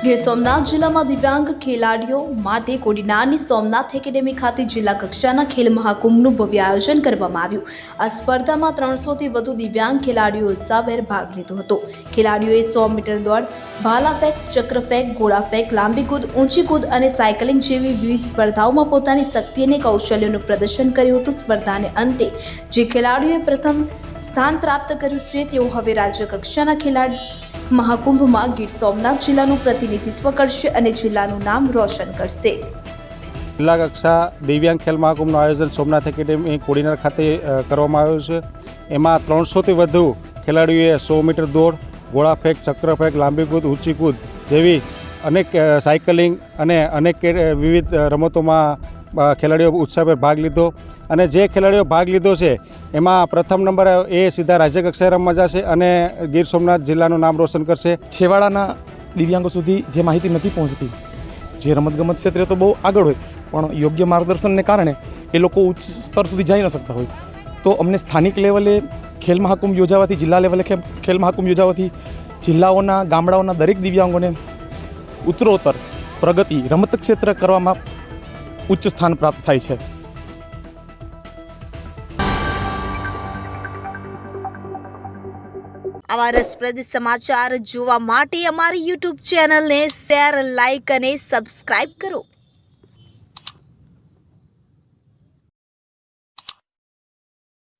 ગીર સોમનાથ જિલ્લામાં દિવ્યાંગ ખેલાડીઓ માટે કોડીનારની સોમનાથ એકેડેમી ખાતે જિલ્લા કક્ષાના ખેલ મહાકુંભનું ભવ્ય આયોજન કરવામાં આવ્યું। આ સ્પર્ધામાં 300થી વધુ દિવ્યાંગ ખેલાડીઓ ઉત્સાહભેર ભાગ લીધો હતો। ખેલાડીઓએ 100 મીટર દોડ, ભાલા ફેંક, ચક્ર ફેંક, ઘોડા ફેંક, લાંબી કૂદ, ઊંચી કૂદ અને સાયકલિંગ જેવી વિવિધ સ્પર્ધાઓમાં પોતાની શક્તિ અને કૌશલ્યનું પ્રદર્શન કર્યું હતું। સ્પર્ધાને અંતે જે ખેલાડીઓએ પ્રથમ સ્થાન પ્રાપ્ત કર્યું છે તેઓ હવે રાજ્ય કક્ષાના ખેલાડી મહાકુંભમાં ગીર સોમનાથ જિલ્લાનું પ્રતિનિધિત્વ કરશે અને જિલ્લાનું નામ રોશન કરશે। જિલ્લા કક્ષા દિવ્યાંગ ખેલ મહાકુંભનું આયોજન સોમનાથ એકેડેમી કોડીનાર ખાતે કરવામાં આવ્યું છે। એમાં 300થી વધુ ખેલાડીઓએ 100 મીટર દોડ, ઘોડા ફેંક, ચક્ર ફેંક, લાંબી કૂદ, ઊંચી કૂદ જેવી અનેક સાયકલિંગ અને અનેક વિવિધ રમતોમાં ખેલાડીઓ ઉત્સાહભેર ભાગ લીધો અને જે ખેલાડીઓ ભાગ લીધો છે એમાં પ્રથમ નંબર એ સીધા રાજ્ય કક્ષાએ રમવા જશે અને ગીર સોમનાથ જિલ્લાનું નામ રોશન કરશે। છેવાડાના દિવ્યાંગો સુધી જે માહિતી નથી પહોંચતી, જે રમતગમત ક્ષેત્રે તો બહુ આગળ હોય પણ યોગ્ય માર્ગદર્શનને કારણે એ લોકો ઉચ્ચ સ્તર સુધી જઈ ન શકતા હોય, તો અમને સ્થાનિક લેવલે ખેલ મહાકુંભ યોજાવાથી, જિલ્લા લેવલે ખેલ મહાકુંભ યોજાવાથી જિલ્લાઓના ગામડાઓના દરેક દિવ્યાંગોને ઉત્તરોત્તર પ્રગતિ રમત ક્ષેત્ર કરવામાં ઉચ્ચ સ્થાન પ્રાપ્ત થાય છે। આવા રસપ્રદ સમાચાર જોવા માટે અમારી YouTube ચેનલને શેર, લાઇક અને સબસ્ક્રાઇબ કરો।